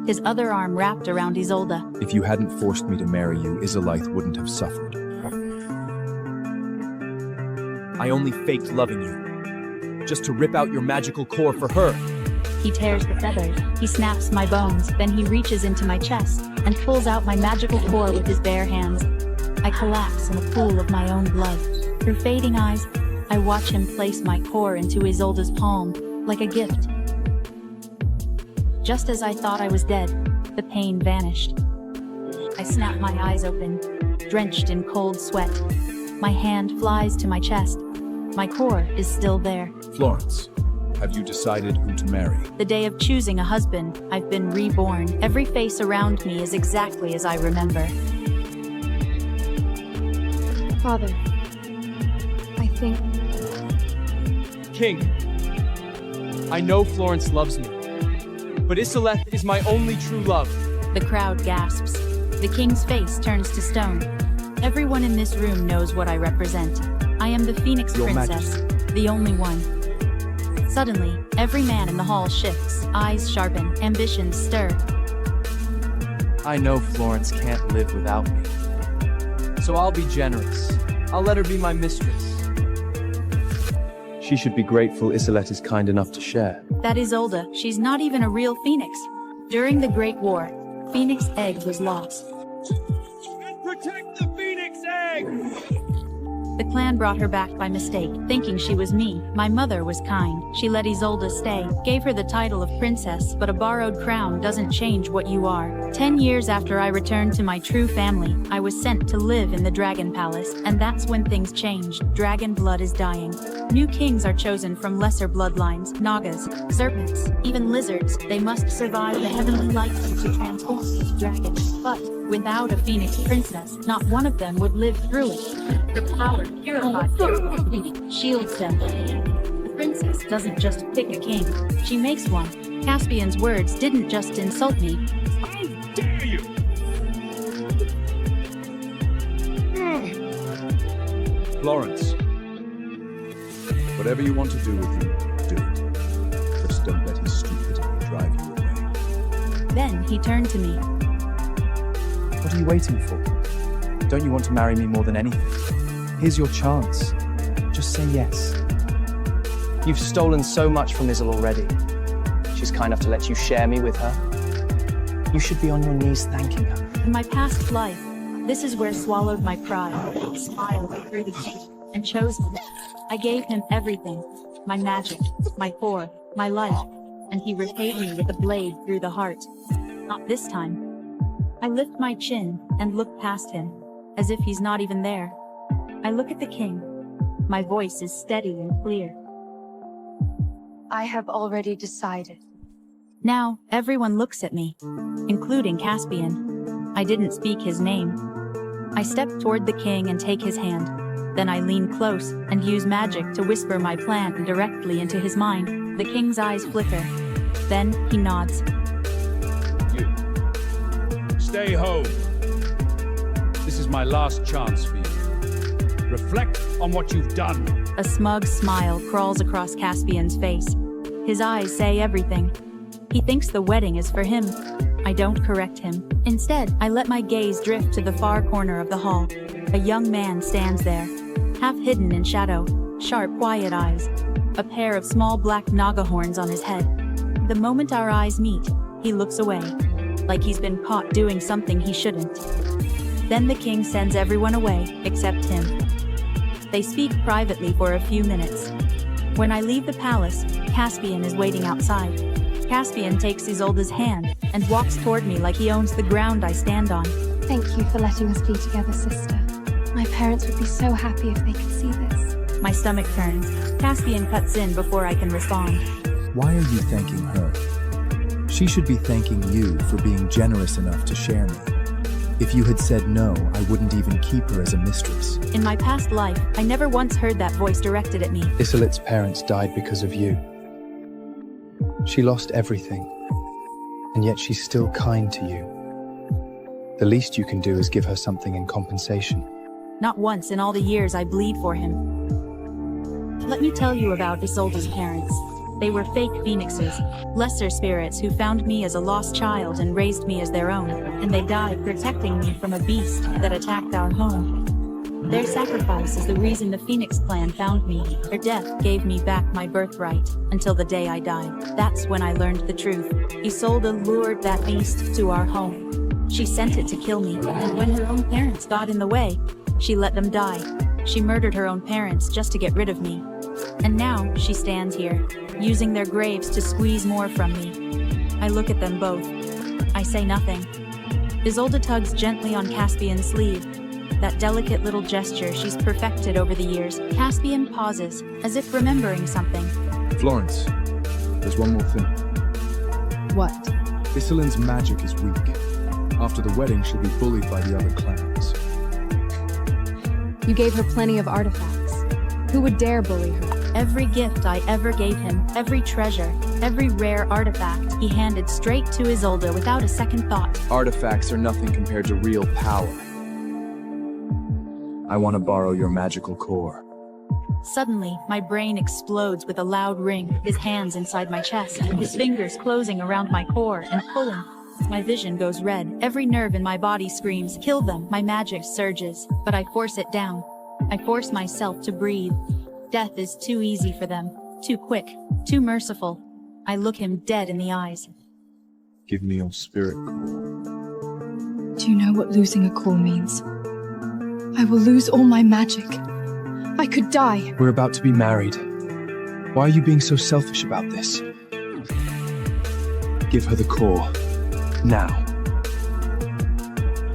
his other arm wrapped around Isolde. If you hadn't forced me to marry you, Isolde wouldn't have suffered. I only faked loving you, just to rip out your magical core for her. He tears the feathers, he snaps my bones, then he reaches into my chest and pulls out my magical core with his bare hands. I collapse in a pool of my own blood. Through fading eyes, I watch him place my core into Isolde's palm, like a gift. Just as I thought I was dead, the pain vanished. I snap my eyes open, drenched in cold sweat. My hand flies to my chest. My core is still there. Florence, have you decided who to marry? The day of choosing a husband, I've been reborn. Every face around me is exactly as I remember. Father, I think... King, I know Florence loves me, but Isolde is my only true love. The crowd gasps. The king's face turns to stone. Everyone in this room knows what I represent. I am the Phoenix Your Princess, Majesty. the only one. Suddenly, every man in the hall shifts, eyes sharpen, ambitions stir. I know Florence can't live without me, so I'll be generous. I'll let her be my mistress. She should be grateful Isolde is kind enough to share. That is Isolde. She's not even a real Phoenix. During the Great War, Phoenix Egg was lost. Protect the Phoenix Egg! The clan brought her back by mistake, thinking she was me. My mother was kind. She let Isolde stay, gave her the title of princess, but a borrowed crown doesn't change what you are. 10 years after I returned to my true family, I was sent to live in the Dragon Palace, and that's when things changed. Dragon blood is dying. New kings are chosen from lesser bloodlines, nagas, serpents, even lizards. They must survive the heavenly light to transform into dragons. But without a Phoenix princess, not one of them would live through it. The power purifies them, shields them. The princess doesn't just pick a king, she makes one. Caspian's words didn't just insult me. How dare you! Florence, whatever you want to do with him, do it. Just don't let his stupidity drive you away. Then he turned to me. What are you waiting for? Don't you want to marry me more than anything? Here's your chance. Just say yes. You've stolen so much from Isolde already. She's kind enough to let you share me with her. You should be on your knees thanking her. In my past life, this is where swallowed my pride, smiled through the gate, and chose him. I gave him everything, my magic, my core, my life, and he repaid me with a blade through the heart. Not this time. I lift my chin and look past him, as if he's not even there. I look at the king. My voice is steady and clear. I have already decided. Now, everyone looks at me, including Caspian. I didn't speak his name. I step toward the king and take his hand. Then I lean close and use magic to whisper my plan directly into his mind. The king's eyes flicker. Then he nods. You. Stay home. This is my last chance for you. Reflect on what you've done. A smug smile crawls across Caspian's face. His eyes say everything. He thinks the wedding is for him. I don't correct him. Instead, I let my gaze drift to the far corner of the hall. A young man stands there, half hidden in shadow, sharp, quiet eyes, a pair of small black naga horns on his head. The moment our eyes meet, he looks away, like he's been caught doing something he shouldn't. Then the king sends everyone away, except him. They speak privately for a few minutes. When I leave the palace, Caspian is waiting outside. Caspian takes Isolde's hand and walks toward me like he owns the ground I stand on. Thank you for letting us be together, sister. My parents would be so happy if they could see this. My stomach turns. Caspian cuts in before I can respond. Why are you thanking her? She should be thanking you for being generous enough to share me. If you had said no, I wouldn't even keep her as a mistress. In my past life, I never once heard that voice directed at me. Isolde's parents died because of you. She lost everything, and yet she's still kind to you. The least you can do is give her something in compensation. Not once in all the years I bleed for him. Let me tell you about Isolde's parents. They were fake phoenixes, lesser spirits who found me as a lost child and raised me as their own, and they died protecting me from a beast that attacked our home. Their sacrifice is the reason the Phoenix clan found me. Their death gave me back my birthright, until the day I died. That's when I learned the truth. Isolde lured that beast to our home. She sent it to kill me, and when her own parents got in the way, she let them die. She murdered her own parents just to get rid of me. And now she stands here, using their graves to squeeze more from me. I look at them both. I say nothing. Isolde tugs gently on Caspian's sleeve. That delicate little gesture she's perfected over the years. Caspian pauses, as if remembering something. Florence, there's one more thing. What? Isolin's magic is weak. After the wedding, she'll be bullied by the other clans. You gave her plenty of artifacts. Who would dare bully her? Every gift I ever gave him, every treasure, every rare artifact, he handed straight to Isolde without a second thought. Artifacts are nothing compared to real power. I want to borrow your magical core. Suddenly, my brain explodes with a loud ring, his hands inside my chest, his fingers closing around my core and pulling. My vision goes red, every nerve in my body screams, kill them. My magic surges, but I force it down. I force myself to breathe. Death is too easy for them, too quick, too merciful. I look him dead in the eyes. Give me your spirit core. Do you know what losing a core means? I will lose all my magic. I could die. We're about to be married. Why are you being so selfish about this? Give her the core. Now.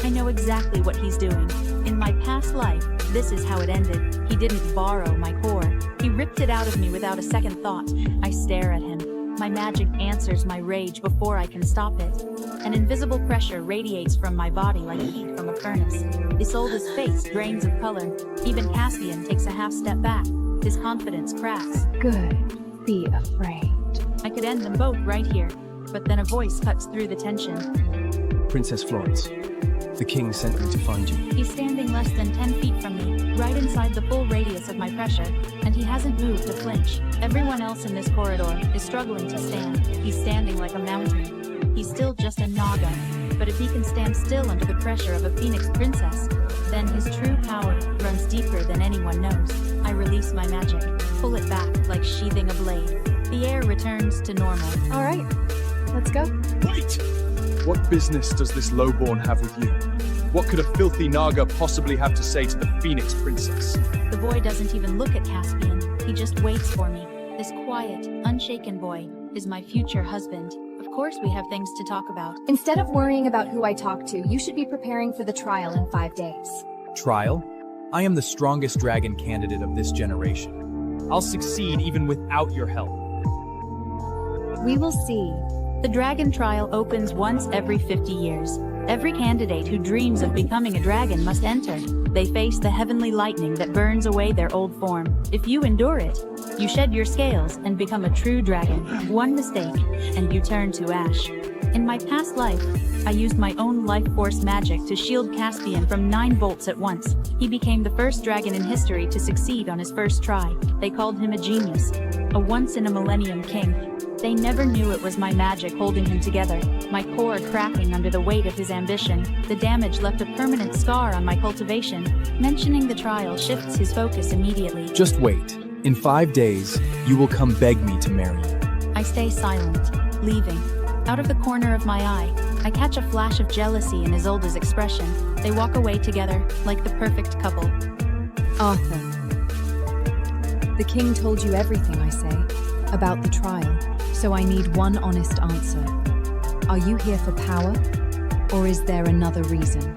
I know exactly what he's doing. In my past life, this is how it ended. He didn't borrow my core. He ripped it out of me without a second thought. I stare at him. My magic answers my rage before I can stop it. An invisible pressure radiates from my body like heat from a furnace. Isolde's face drains of color. Even Caspian takes a half step back. His confidence cracks. Good. Be afraid. I could end them both right here, but then a voice cuts through the tension. Princess Florence, the king sent me to find you. He's standing less than 10 feet from me, right inside the full radius of my pressure, and he hasn't moved to flinch. Everyone else in this corridor is struggling to stand. He's standing like a mountain. He's still just a Naga, but if he can stand still under the pressure of a Phoenix princess, then his true power runs deeper than anyone knows. I release my magic, pull it back like sheathing a blade. The air returns to normal. All right, let's go. Wait! What business does this lowborn have with you? What could a filthy Naga possibly have to say to the Phoenix princess? The boy doesn't even look at Caspian. He just waits for me. This quiet, unshaken boy is my future husband. Of course we have things to talk about. Instead of worrying about who I talk to, you should be preparing for the trial in 5 days. Trial? I am the strongest dragon candidate of this generation. I'll succeed even without your help. We will see. The dragon trial opens once every 50 years. Every candidate who dreams of becoming a dragon must enter. They face the heavenly lightning that burns away their old form. If you endure it, you shed your scales and become a true dragon. One mistake, and you turn to ash. In my past life, I used my own life force magic to shield Caspian from 9 bolts at once. He became the first dragon in history to succeed on his first try. They called him a genius, a once-in-a-millennium king. They never knew it was my magic holding him together, my core cracking under the weight of his ambition. The damage left a permanent scar on my cultivation. Mentioning the trial shifts his focus immediately. Just wait. In 5 days, you will come beg me to marry you. I stay silent, leaving. Out of the corner of my eye, I catch a flash of jealousy in Isolde's expression. They walk away together, like the perfect couple. Arthur. The king told you everything, I say, about the trial, so I need one honest answer. Are you here for power, or is there another reason?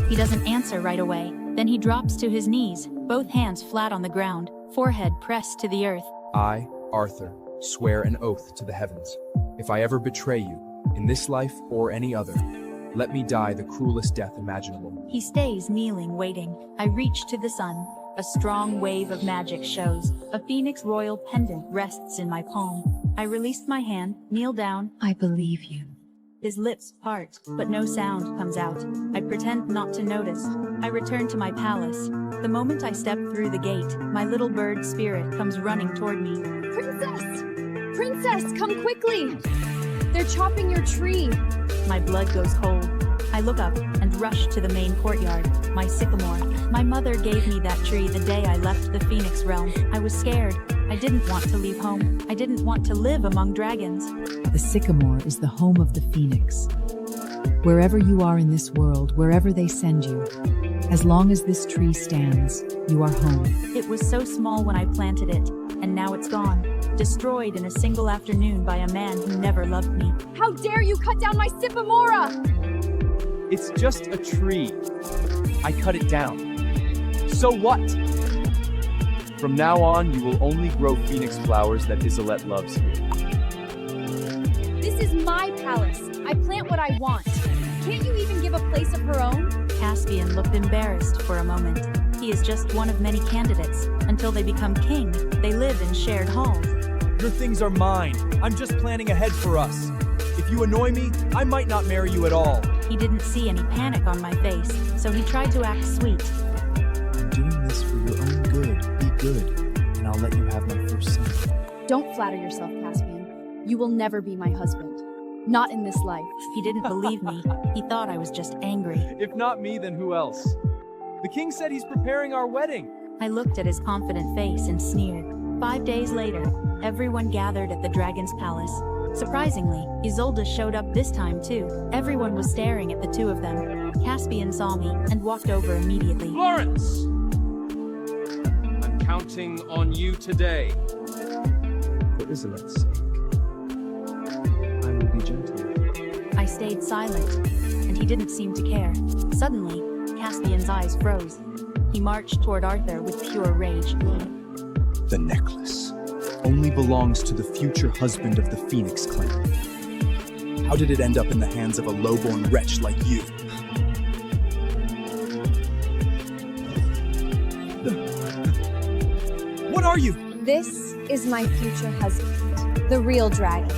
He doesn't answer right away. Then he drops to his knees, both hands flat on the ground, forehead pressed to the earth. I, Arthur, swear an oath to the heavens. If I ever betray you, in this life or any other, let me die the cruelest death imaginable. He stays kneeling, waiting. I reach to the sun. A strong wave of magic shows. A phoenix royal pendant rests in my palm. I release my hand, kneel down. I believe you. His lips part, but no sound comes out. I pretend not to notice. I return to my palace. The moment I step through the gate, my little bird spirit comes running toward me. Princess! Princess, come quickly! They're chopping your tree. My blood goes cold. I look up and rush to the main courtyard, my sycamore. My mother gave me that tree the day I left the Phoenix realm. I was scared. I didn't want to leave home. I didn't want to live among dragons. The sycamore is the home of the Phoenix. Wherever you are in this world, wherever they send you, as long as this tree stands, you are home. It was so small when I planted it, and now it's gone. Destroyed in a single afternoon by a man who never loved me. How dare you cut down my sycamora! It's just a tree. I cut it down. So what? From now on, you will only grow phoenix flowers that Isolette loves here. This is my palace. I plant what I want. Can't you even give a place of her own? Caspian looked embarrassed for a moment. He is just one of many candidates. Until they become king, they live in shared halls. Your things are mine. I'm just planning ahead for us. If you annoy me, I might not marry you at all. He didn't see any panic on my face, so he tried to act sweet. I'm doing this for your own good. Be good, and I'll let you have my first son. Don't flatter yourself, Caspian. You will never be my husband. Not in this life. He didn't believe me. He thought I was just angry. If not me, then who else? The king said he's preparing our wedding. I looked at his confident face and sneered. 5 days later, everyone gathered at the dragon's palace. Surprisingly, Isolde showed up this time too. Everyone was staring at the two of them. Caspian saw me and walked over immediately. Florence! I'm counting on you today. For Isolette's sake, I will be gentle. I stayed silent, and he didn't seem to care. Suddenly, Caspian's eyes froze. He marched toward Arthur with pure rage. The necklace only belongs to the future husband of the Phoenix clan. How did it end up in the hands of a lowborn wretch like you? What are you? This is my future husband, the real dragon.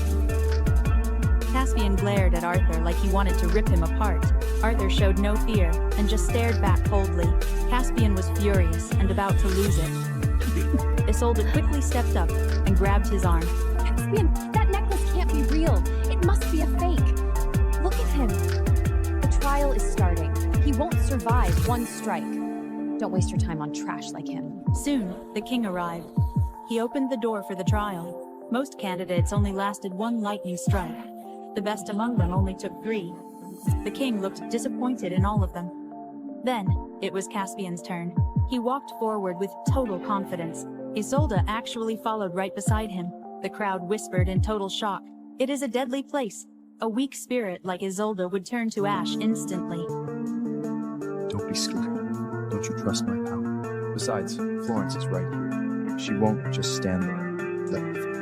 Caspian glared at Arthur like he wanted to rip him apart. Arthur showed no fear and just stared back coldly. Caspian was furious and about to lose it. Isolde quickly stepped up and grabbed his arm. Caspian, that necklace can't be real. It must be a fake. Look at him. The trial is starting. He won't survive one strike. Don't waste your time on trash like him. Soon, the king arrived. He opened the door for the trial. Most candidates only lasted one lightning strike. The best among them only took 3. The king looked disappointed in all of them. Then, it was Caspian's turn. He walked forward with total confidence. Isolde actually followed right beside him. The crowd whispered in total shock. It is a deadly place. A weak spirit like Isolde would turn to ash instantly. Don't be scared. Don't you trust my power? Besides, Florence is right here. She won't just stand there. Let me feel.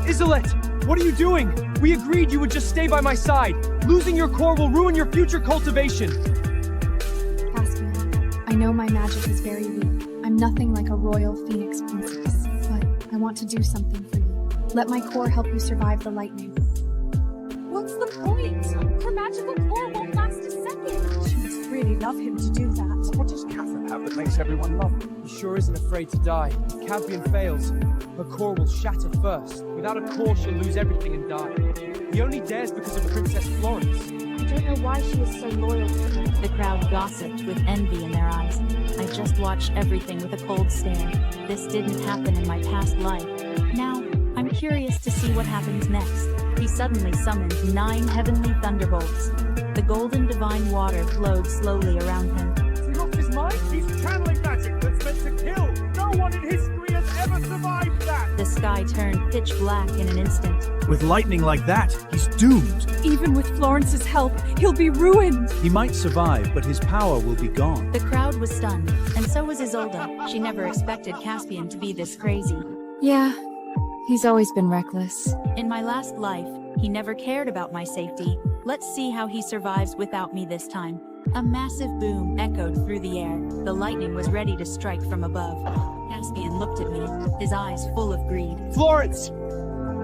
Isolette! What are you doing? We agreed you would just stay by my side. Losing your core will ruin your future cultivation. Caspian, I know my magic is very weak. I'm nothing like a royal phoenix princess, but I want to do something for you. Let my core help you survive the lightning. What's the point? Her magical core won't last a second. She must really love him to do that. What does Catherine have that makes everyone love her? He sure isn't afraid to die. If Caspian fails, her core will shatter first. Without a core, she'll lose everything and die. He only dares because of Princess Florence. I don't know why she is so loyal to me. The crowd gossiped with envy in their eyes. I just watched everything with a cold stare. This didn't happen in my past life. Now, I'm curious to see what happens next. He suddenly summoned 9 heavenly thunderbolts. The golden divine water flowed slowly around him. Has he lost his mind? He's channeling magic that's meant to kill. No one in history has ever survived that. The sky turned pitch black in an instant. With lightning like that, he's doomed. Even with Florence's help, he'll be ruined. He might survive, but his power will be gone. The crowd was stunned, and so was Isolde. She never expected Caspian to be this crazy. Yeah, he's always been reckless. In my last life, he never cared about my safety. Let's see how he survives without me this time. A massive boom echoed through the air. The lightning was ready to strike from above. Caspian looked at me, his eyes full of greed. Florence!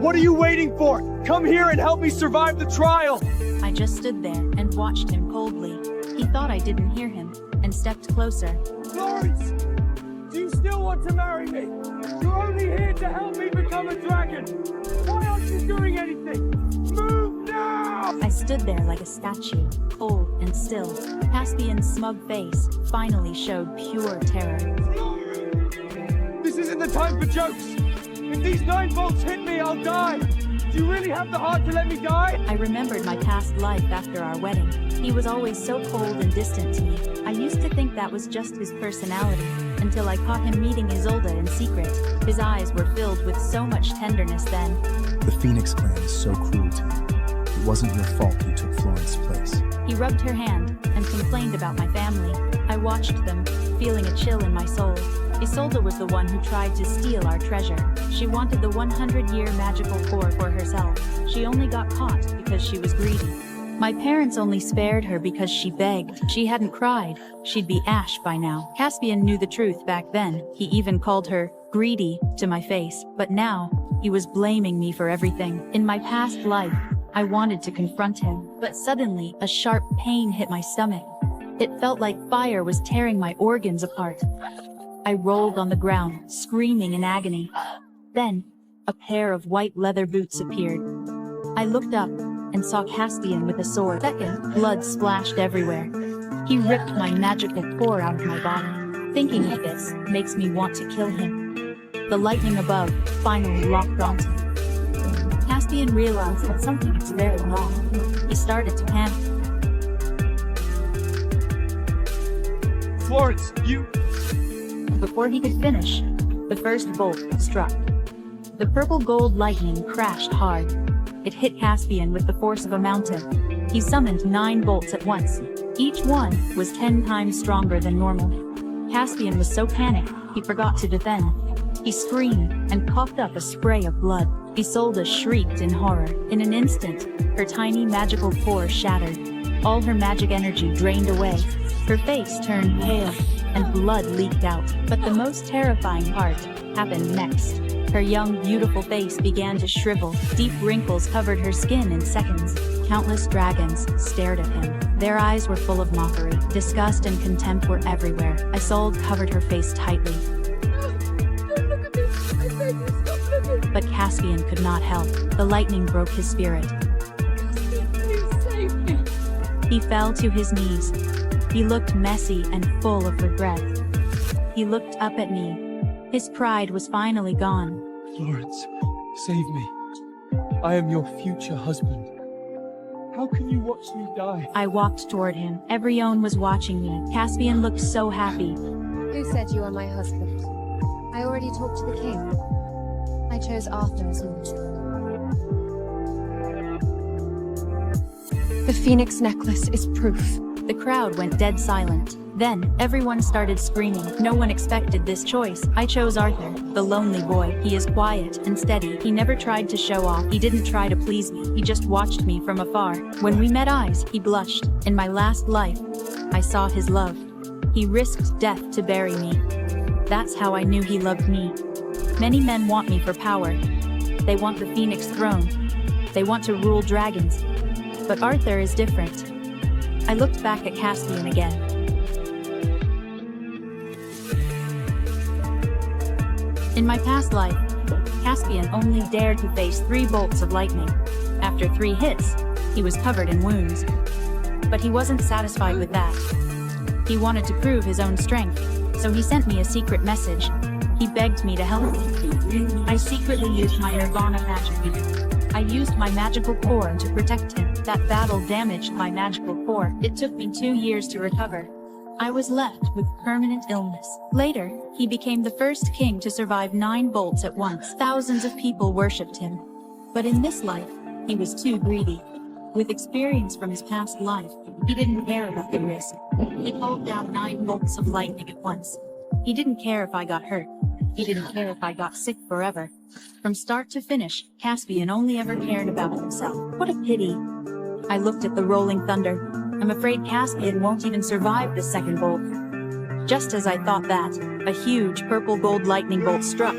What are you waiting for? Come here and help me survive the trial! I just stood there and watched him coldly. He thought I didn't hear him, and stepped closer. Florence! Do you you still want to marry me? You're only here to help me become a dragon. Why aren't you doing anything? Move now! I stood there like a statue, cold and still. Caspian's smug face finally showed pure terror. This isn't the time for jokes. If these 9 bolts hit me, I'll die. Do you really have the heart to let me die? I remembered my past life after our wedding. He was always so cold and distant to me. I used to think that was just his personality, until I caught him meeting Isolde in secret. His eyes were filled with so much tenderness then. The Phoenix clan is so cruel to you. It wasn't your fault you took Florence's place. He rubbed her hand and complained about my family. I watched them, feeling a chill in my soul. Isolde was the one who tried to steal our treasure. She wanted the 100-year magical core for herself. She only got caught because she was greedy. My parents only spared her because she begged. She hadn't cried. She'd be ash by now. Caspian knew the truth back then. He even called her greedy to my face. But now, he was blaming me for everything. In my past life, I wanted to confront him. But suddenly, a sharp pain hit my stomach. It felt like fire was tearing my organs apart. I rolled on the ground, screaming in agony. Then, a pair of white leather boots appeared. I looked up and saw Caspian with a sword. Second, blood splashed everywhere. He ripped my magical core out of my body. Thinking of this makes me want to kill him. The lightning above finally locked onto me. Caspian realized that something was very wrong. He started to panic. Florence, you... Before he could finish, the first bolt struck. The purple gold lightning crashed hard. It hit Caspian with the force of a mountain. He summoned 9 bolts at once. Each one was 10 times stronger than normal. Caspian was so panicked, he forgot to defend. He screamed and coughed up a spray of blood. Isolde shrieked in horror. In an instant, her tiny magical core shattered. All her magic energy drained away. Her face turned pale, and blood leaked out. But the most terrifying part happened next. Her young, beautiful face began to shrivel. Deep wrinkles covered her skin in seconds. Countless dragons stared at him. Their eyes were full of mockery. Disgust and contempt were everywhere. Isolde covered her face tightly. Don't look at me. I beg you, stop looking. But Caspian could not help. The lightning broke his spirit. Caspian, please save me. He fell to his knees. He looked messy and full of regret. He looked up at me. His pride was finally gone. Florence, save me. I am your future husband. How can you watch me die? I walked toward him. Everyone was watching me. Caspian looked so happy. Who said you are my husband? I already talked to the king. I chose Arthur as yours. The Phoenix necklace is proof. The crowd went dead silent. Then, everyone started screaming. No one expected this choice. I chose Arthur, the lonely boy. He is quiet and steady. He never tried to show off. He didn't try to please me. He just watched me from afar. When we met eyes, he blushed. In my last life, I saw his love. He risked death to bury me. That's how I knew he loved me. Many men want me for power. They want the Phoenix throne. They want to rule dragons. But Arthur is different. I looked back at Caspian again. In my past life, Caspian only dared to face 3 bolts of lightning. After 3 hits, he was covered in wounds. But he wasn't satisfied with that. He wanted to prove his own strength, so he sent me a secret message. He begged me to help him. I secretly used my Nirvana magic. I used my magical core to protect him. That battle damaged my magical core. It took me 2 years to recover. I was left with permanent illness. Later, he became the first king to survive 9 bolts at once. Thousands of people worshipped him. But in this life, he was too greedy. With experience from his past life, he didn't care about the risk. He called down 9 bolts of lightning at once. He didn't care if I got hurt. He didn't care if I got sick forever. From start to finish, Caspian only ever cared about himself. What a pity. I looked at the rolling thunder. I'm afraid Caspian won't even survive the second bolt. Just as I thought that, a huge purple gold lightning bolt struck.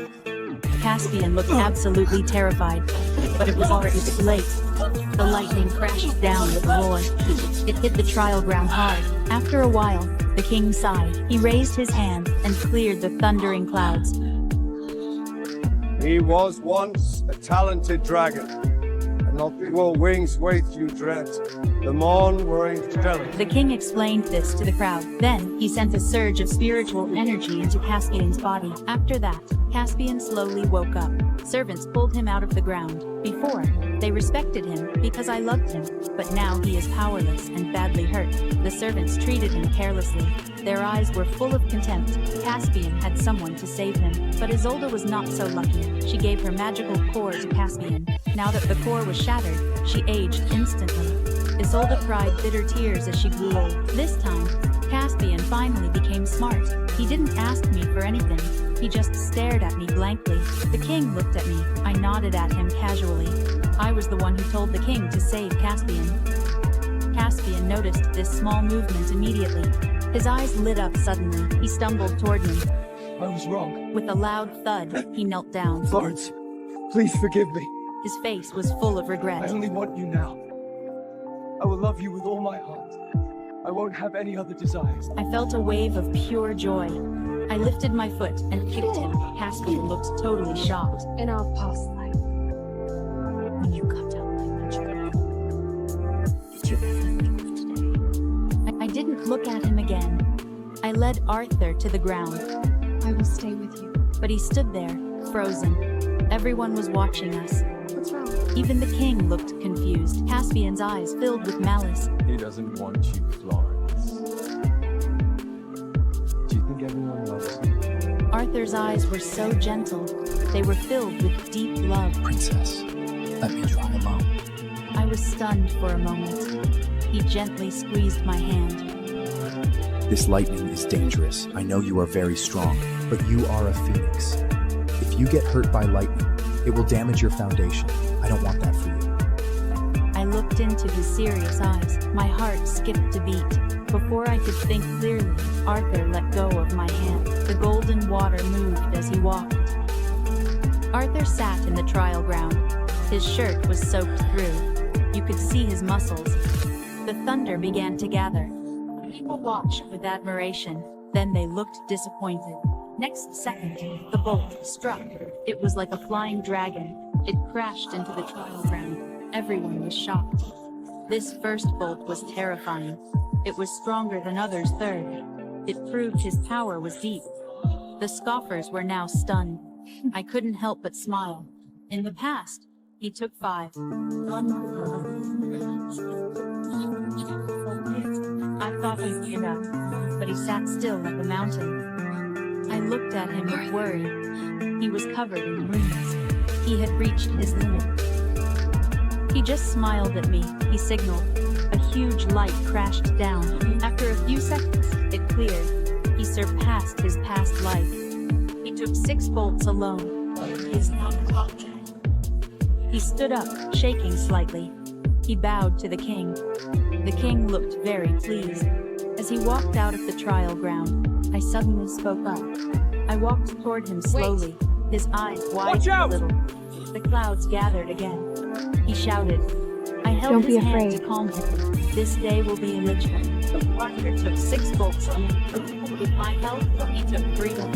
Caspian looked absolutely terrified, but it was already too late. The lightning crashed down with a roar. It hit the trial ground hard. After a while, the king sighed. He raised his hand and cleared the thundering clouds. He was once a talented dragon, and not your wings wait you dread. The morn were angelic. The king explained this to the crowd. Then, he sent a surge of spiritual energy into Caspian's body. After that, Caspian slowly woke up. Servants pulled him out of the ground. Before, they respected him because I loved him, but now he is powerless and badly hurt. The servants treated him carelessly. Their eyes were full of contempt. Caspian had someone to save him, but Isolde was not so lucky. She gave her magical core to Caspian. Now that the core was shattered, she aged instantly. Isolde cried bitter tears as she grew old. This time, Caspian finally became smart. He didn't ask me for anything. He just stared at me blankly. The king looked at me. I nodded at him casually. I was the one who told the king to save Caspian. Caspian noticed this small movement immediately. His eyes lit up suddenly. He stumbled toward me. I was wrong. With a loud thud, he knelt down. Florence, please forgive me. His face was full of I regret. only want you now. I will love you with all my heart. I won't have any other desires. I felt a wave of pure joy. I lifted my foot and kicked him. Caspian looked totally shocked. In our past life. When you cut out my magic, did you ever think of today? I didn't look at him again. I led Arthur to the ground, I will stay with you. but he stood there, frozen. Everyone was watching us. What's wrong? Even the king looked confused. Caspian's eyes filled with malice. He doesn't want you, Florence. Do you think everyone loves you? Arthur's eyes were so gentle. They were filled with deep love. Princess, let me try alone. I was stunned for a moment. He gently squeezed my hand. This lightning is dangerous. I know you are very strong, but you are a phoenix. If you get hurt by lightning, it will damage your foundation. I don't want that for you. I looked into his serious eyes. My heart skipped a beat. Before I could think clearly, Arthur let go of my hand. The golden water moved as he walked. Arthur sat in the trial ground. His shirt was soaked through. You could see his muscles. The thunder began to gather. People watched with admiration. Then they looked disappointed. Next second, the bolt struck. It was like a flying dragon. It crashed into the trial ground. Everyone was shocked. This first bolt was terrifying. It was stronger than others' third. It proved his power was deep. The scoffers were now stunned. I couldn't help but smile. In the past, he took 5. I thought he'd give up, but he sat still like a mountain. I looked at him with worry. He was covered in wounds. He had reached his limit. He just smiled at me. He signaled. A huge light crashed down. After a few seconds, it cleared. He surpassed his past life. He took 6 bolts alone. He stood up, shaking slightly. He bowed to the king. The king looked very pleased. As he walked out of the trial ground, I suddenly spoke up. I walked toward him slowly, his eyes widened a little. The clouds gathered again. He shouted. I held his hand to calm him. This day will be enrichment. Arthur took 6 bolts on me. With my help, he took 3 more.